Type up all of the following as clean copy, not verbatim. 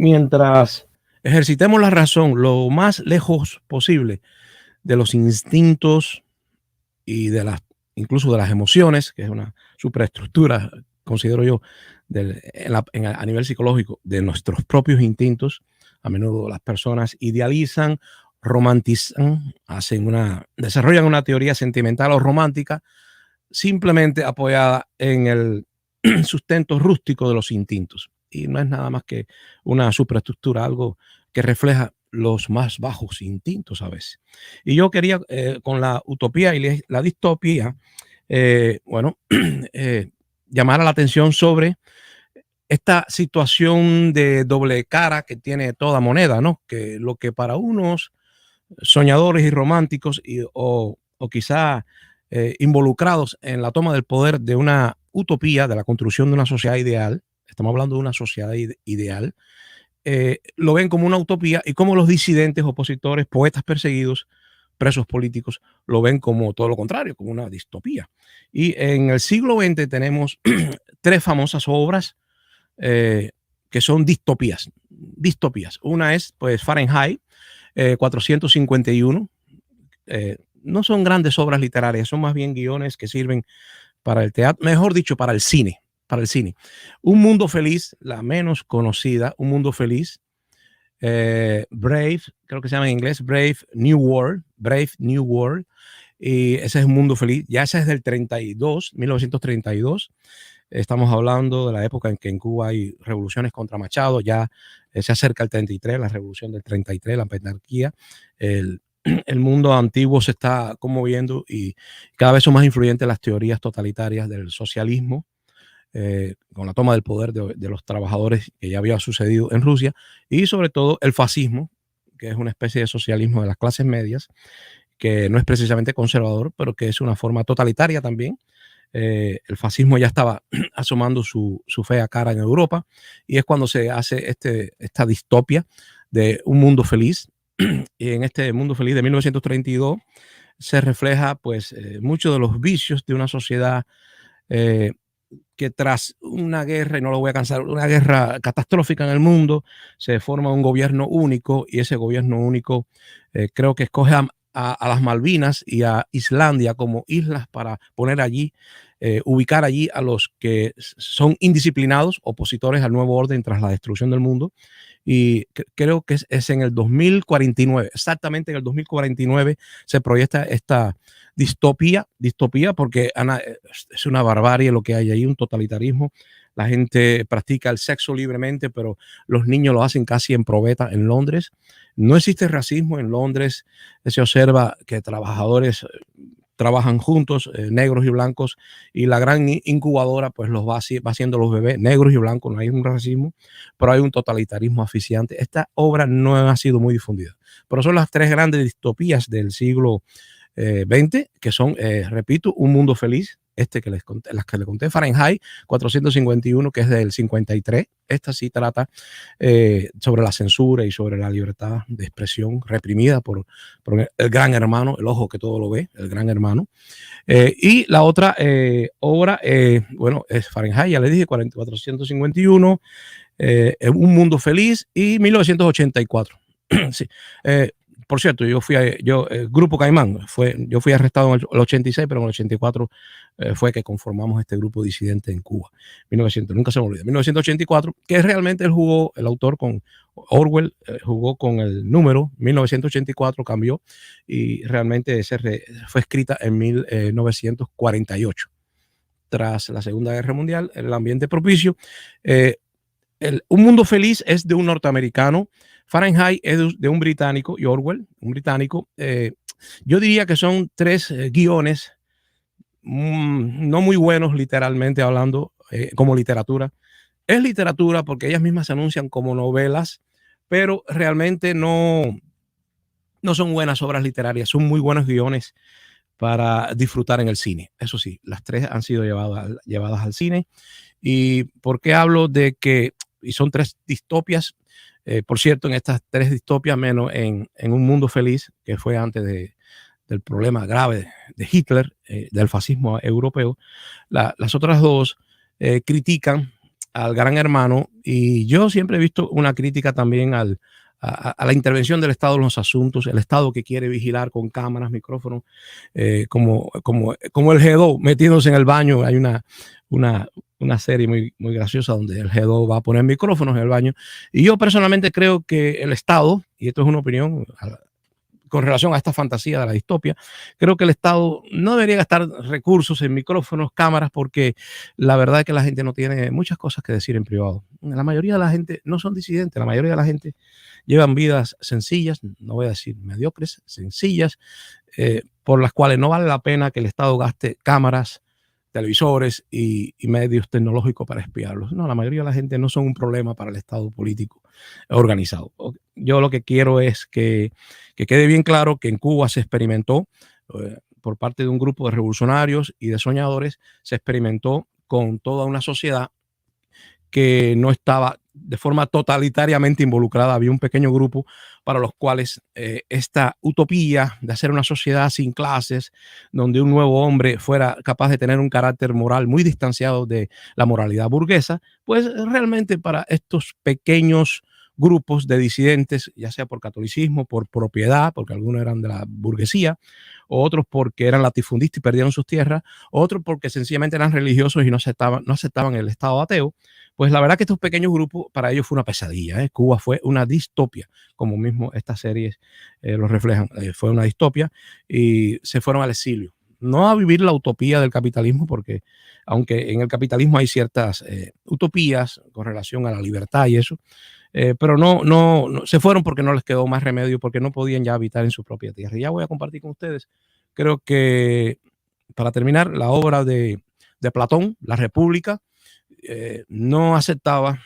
mientras ejercitemos la razón lo más lejos posible de los instintos y de las, incluso de las emociones, que es una superestructura, considero yo, a nivel psicológico, de nuestros propios instintos. A menudo las personas idealizan, romantizan, desarrollan una teoría sentimental o romántica simplemente apoyada en el sustento rústico de los instintos. Y no es nada más que una superestructura, algo que refleja los más bajos instintos a veces. Y yo quería, con la utopía y la distopía, bueno, llamar la atención sobre esta situación de doble cara que tiene toda moneda, ¿no? Que lo que para unos soñadores y románticos o quizá involucrados en la toma del poder de una utopía, de la construcción de una sociedad ideal, estamos hablando de una sociedad ideal, lo ven como una utopía y como los disidentes, opositores, poetas perseguidos, presos políticos, lo ven como todo lo contrario, como una distopía. Y en el siglo XX tenemos tres famosas obras que son distopías. Distopías. Una es pues Fahrenheit 451. No son grandes obras literarias, son más bien guiones que sirven para el teatro, mejor dicho, para el cine. Para el cine. Un mundo feliz, la menos conocida, Un mundo feliz. Brave, creo que se llama en inglés, Brave New World. Y ese es Un mundo feliz. Ya ese es del 1932. Estamos hablando de la época en que en Cuba hay revoluciones contra Machado, ya se acerca el 33, la revolución del 33, la penarquía. El mundo antiguo se está conmoviendo y cada vez son más influyentes las teorías totalitarias del socialismo, con la toma del poder de los trabajadores que ya había sucedido en Rusia, y sobre todo el fascismo, que es una especie de socialismo de las clases medias, que no es precisamente conservador, pero que es una forma totalitaria también. El fascismo ya estaba asomando su fea cara en Europa, y es cuando se hace esta distopia de Un mundo feliz. Y en este mundo feliz de 1932 se refleja pues muchos de los vicios de una sociedad que tras una guerra, y no lo voy a cansar, una guerra catastrófica en el mundo, se forma un gobierno único, y ese gobierno único creo que escoge a las Malvinas y a Islandia como islas para poner allí, ubicar allí a los que son indisciplinados, opositores al nuevo orden tras la destrucción del mundo. Y creo que es en el 2049, exactamente en el 2049 se proyecta esta distopía, porque es una barbarie lo que hay ahí, un totalitarismo. La gente practica el sexo libremente, pero los niños lo hacen casi en probeta en Londres. No existe racismo en Londres. Se observa que trabajadores trabajan juntos, negros y blancos, y la gran incubadora pues los va haciendo los bebés negros y blancos. No hay un racismo, pero hay un totalitarismo asfixiante. Esta obra no ha sido muy difundida, pero son las tres grandes distopías del siglo XX, que son, repito, Un mundo feliz, las que les conté, Fahrenheit 451, que es del 53. Esta sí trata sobre la censura y sobre la libertad de expresión reprimida por el gran hermano, el ojo que todo lo ve, el gran hermano. Y la otra obra, bueno, es Fahrenheit, ya le dije, 451, Un mundo feliz, y 1984. Sí. Por cierto, Grupo Caimán, yo fui arrestado en el 86, pero en el 84 fue que conformamos este grupo disidente en Cuba. Nunca se me olvida. 1984, que realmente el autor con Orwell, jugó con el número 1984, cambió, y realmente fue escrita en 1948. Tras la Segunda Guerra Mundial, el ambiente propicio. Un mundo feliz es de un norteamericano, Fahrenheit es de un británico, y Orwell, un británico. Yo diría que son tres guiones no muy buenos, literalmente hablando, como literatura. Es literatura porque ellas mismas se anuncian como novelas, pero realmente no son buenas obras literarias, son muy buenos guiones para disfrutar en el cine. Eso sí, las tres han sido llevadas al cine. ¿Y por qué hablo de que y son tres distopias? Por cierto, en estas tres distopias, menos en Un mundo feliz, que fue antes del problema grave de Hitler, del fascismo europeo, las otras dos critican al gran hermano, y yo siempre he visto una crítica también a la intervención del Estado en los asuntos, el Estado que quiere vigilar con cámaras, micrófonos, como el G2 metiéndose en el baño. Hay una, una serie muy graciosa donde el G2 va a poner micrófonos en el baño, y yo personalmente creo que el Estado, y esto es una opinión con relación a esta fantasía de la distopia, creo que el Estado no debería gastar recursos en micrófonos, cámaras, porque la verdad es que la gente no tiene muchas cosas que decir en privado. La mayoría de la gente no son disidentes, la mayoría de la gente llevan vidas sencillas, no voy a decir mediocres, sencillas, por las cuales no vale la pena que el Estado gaste cámaras, televisores y medios tecnológicos para espiarlos. No, la mayoría de la gente no son un problema para el Estado político organizado. Yo lo que quiero es que quede bien claro que en Cuba se experimentó por parte de un grupo de revolucionarios y de soñadores, se experimentó con toda una sociedad que no estaba de forma totalitariamente involucrada. Había un pequeño grupo para los cuales esta utopía de hacer una sociedad sin clases, donde un nuevo hombre fuera capaz de tener un carácter moral muy distanciado de la moralidad burguesa, pues realmente para estos pequeños grupos de disidentes, ya sea por catolicismo, por propiedad, porque algunos eran de la burguesía, o otros porque eran latifundistas y perdieron sus tierras, otros porque sencillamente eran religiosos y no aceptaban el Estado ateo. Pues la verdad que estos pequeños grupos, para ellos fue una pesadilla. Cuba fue una distopia, como mismo estas series lo reflejan. Fue una distopia y se fueron al exilio. No a vivir la utopía del capitalismo, porque aunque en el capitalismo hay ciertas utopías con relación a la libertad y eso, pero no, se fueron porque no les quedó más remedio, porque no podían ya habitar en su propia tierra. Y ya voy a compartir con ustedes, creo que para terminar, la obra de Platón, La República, no aceptaba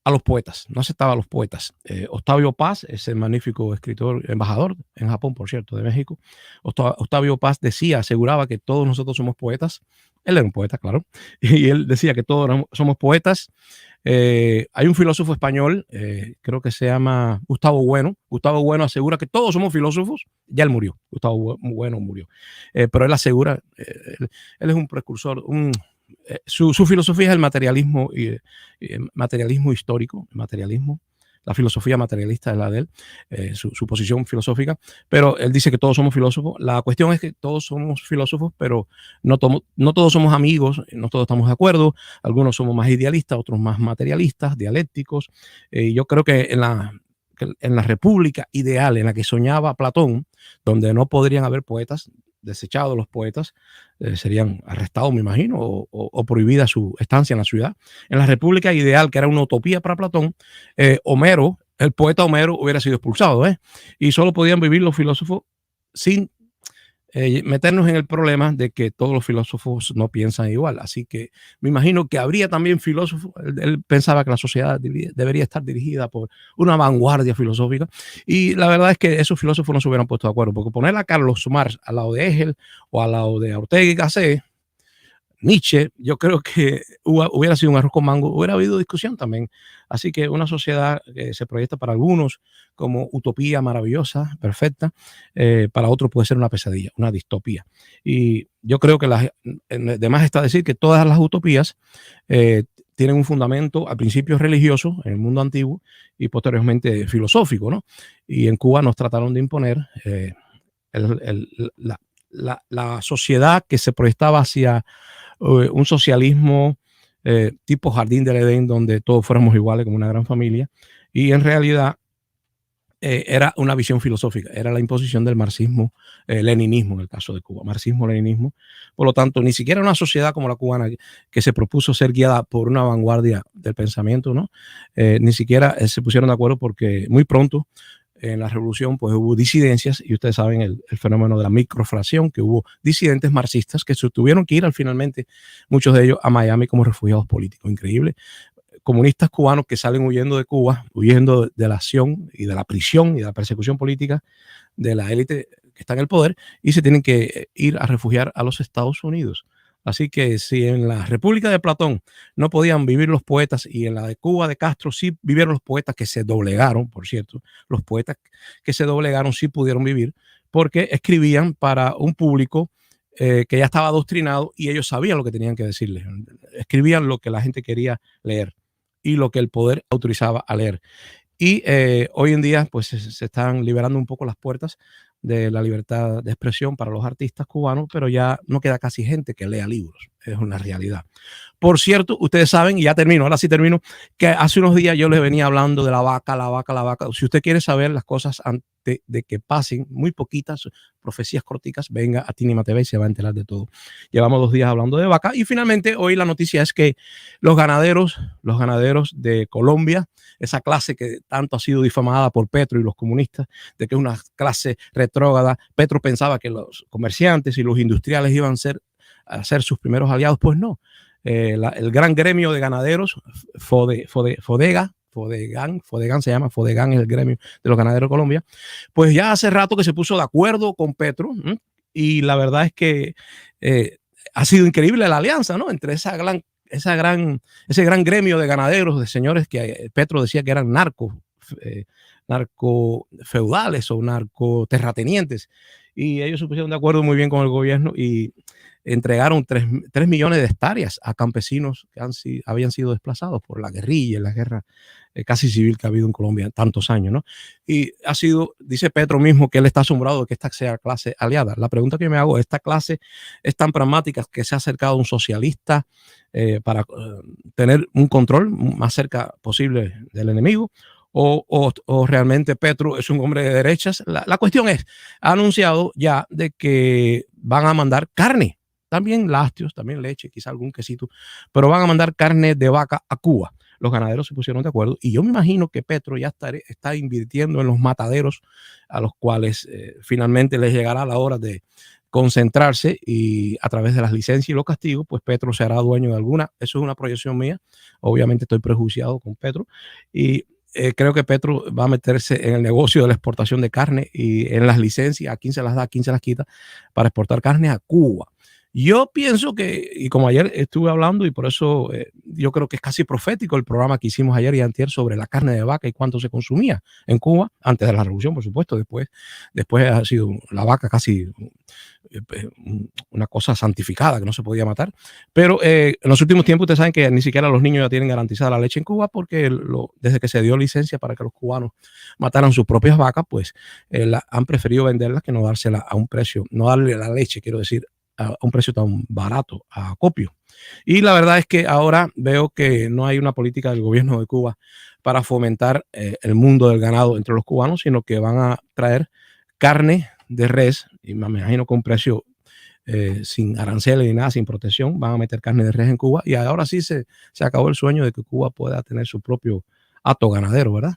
a los poetas, no aceptaba a los poetas. Octavio Paz, ese magnífico escritor, embajador en Japón, por cierto, de México, Octavio Paz decía, aseguraba que todos nosotros somos poetas. Él era un poeta, claro, y él decía que todos somos poetas. Hay un filósofo español, creo que se llama Gustavo Bueno. Gustavo Bueno asegura que todos somos filósofos. Ya él murió, Gustavo Bueno murió, pero él asegura, él es un precursor, su filosofía es el materialismo, materialismo histórico, materialismo. La filosofía materialista es la de él, su posición filosófica, pero él dice que todos somos filósofos. La cuestión es que todos somos filósofos, pero no todos somos amigos, no todos estamos de acuerdo. Algunos somos más idealistas, otros más materialistas, dialécticos. Yo creo que en la república ideal en la que soñaba Platón, donde no podrían haber poetas, desechados los poetas, serían arrestados, me imagino, o prohibida su estancia en la ciudad. En la república ideal, que era una utopía para Platón, Homero, el poeta Homero, hubiera sido expulsado, y solo podían vivir los filósofos sin meternos en el problema de que todos los filósofos no piensan igual. Así que me imagino que habría también filósofos. Él pensaba que la sociedad debería estar dirigida por una vanguardia filosófica, y la verdad es que esos filósofos no se hubieran puesto de acuerdo, porque poner a Carlos Marx al lado de Hegel o al lado de Ortega y Gasset, Nietzsche, yo creo que hubiera sido un arroz con mango, hubiera habido discusión también. Así que una sociedad que se proyecta para algunos como utopía maravillosa, perfecta, para otros puede ser una pesadilla, una distopía. Y yo creo que además está decir que todas las utopías tienen un fundamento al principio religioso en el mundo antiguo y posteriormente filosófico, ¿no? Y en Cuba nos trataron de imponer la sociedad que se proyectaba hacia un socialismo tipo Jardín del Edén, donde todos fuéramos iguales como una gran familia, y en realidad era una visión filosófica, era la imposición del marxismo-leninismo en el caso de Cuba, marxismo-leninismo. Por lo tanto, ni siquiera una sociedad como la cubana, que se propuso ser guiada por una vanguardia del pensamiento, ¿no? Ni siquiera se pusieron de acuerdo, porque muy pronto en la revolución pues hubo disidencias, y ustedes saben el fenómeno de la microfracción, que hubo disidentes marxistas que se tuvieron que ir finalmente, muchos de ellos a Miami como refugiados políticos. Increíble. Comunistas cubanos que salen huyendo de Cuba, huyendo de la acción y de la prisión y de la persecución política de la élite que está en el poder, y se tienen que ir a refugiar a los Estados Unidos. Así que si en la República de Platón no podían vivir los poetas, y en la de Cuba de Castro sí vivieron los poetas que se doblegaron, por cierto, los poetas que se doblegaron sí pudieron vivir, porque escribían para un público que ya estaba adoctrinado y ellos sabían lo que tenían que decirles. Escribían lo que la gente quería leer y lo que el poder autorizaba a leer. Y hoy en día, pues se están liberando un poco las puertas de la libertad de expresión para los artistas cubanos, pero ya no queda casi gente que lea libros. Es una realidad. Por cierto, ustedes saben, y ya termino, ahora sí termino, que hace unos días yo les venía hablando de la vaca, la vaca, la vaca. Si usted quiere saber las cosas antes de que pasen, muy poquitas profecías corticas, venga a Tinima TV y se va a enterar de todo. Llevamos 2 días hablando de vaca y finalmente hoy la noticia es que los ganaderos de Colombia, esa clase que tanto ha sido difamada por Petro y los comunistas, de que es una clase retrógrada. Petro pensaba que los comerciantes y los industriales iban a ser sus primeros aliados, pues no. El gran gremio de ganaderos, Fodegan se llama, Fodegan es el gremio de los ganaderos de Colombia, pues ya hace rato que se puso de acuerdo con Petro, y la verdad es que ha sido increíble la alianza, ¿no? Entre ese gran gremio de ganaderos, de señores que Petro decía que eran narco feudales o narcoterratenientes, y ellos se pusieron de acuerdo muy bien con el gobierno y entregaron 3 millones de hectáreas a campesinos que habían sido desplazados por la guerrilla, la guerra casi civil que ha habido en Colombia en tantos años, ¿no? Y dice Petro mismo que él está asombrado de que esta sea clase aliada. La pregunta que me hago, ¿esta clase es tan pragmática que se ha acercado a un socialista para tener un control más cerca posible del enemigo? O realmente Petro es un hombre de derechas? La cuestión es, ha anunciado ya de que van a mandar carne, también lácteos, también leche, quizá algún quesito, pero van a mandar carne de vaca a Cuba. Los ganaderos se pusieron de acuerdo y yo me imagino que Petro ya está invirtiendo en los mataderos a los cuales finalmente les llegará la hora de concentrarse, y a través de las licencias y los castigos, pues Petro se hará dueño de alguna. Eso es una proyección mía. Obviamente estoy prejuiciado con Petro y creo que Petro va a meterse en el negocio de la exportación de carne y en las licencias, a quién se las da, a quién se las quita, para exportar carne a Cuba. Yo pienso que, y como ayer estuve hablando, y por eso yo creo que es casi profético el programa que hicimos ayer y antier sobre la carne de vaca y cuánto se consumía en Cuba, antes de la revolución, por supuesto. Después ha sido la vaca casi una cosa santificada que no se podía matar. Pero en los últimos tiempos ustedes saben que ni siquiera los niños ya tienen garantizada la leche en Cuba, porque desde que se dio licencia para que los cubanos mataran sus propias vacas, pues han preferido venderlas que no dársela a un precio, no darle la leche, quiero decir, a un precio tan barato, a acopio. Y la verdad es que ahora veo que no hay una política del gobierno de Cuba para fomentar el mundo del ganado entre los cubanos, sino que van a traer carne de res, y me imagino con un precio sin aranceles ni nada, sin protección. Van a meter carne de res en Cuba, y ahora sí se acabó el sueño de que Cuba pueda tener su propio hato ganadero, ¿verdad?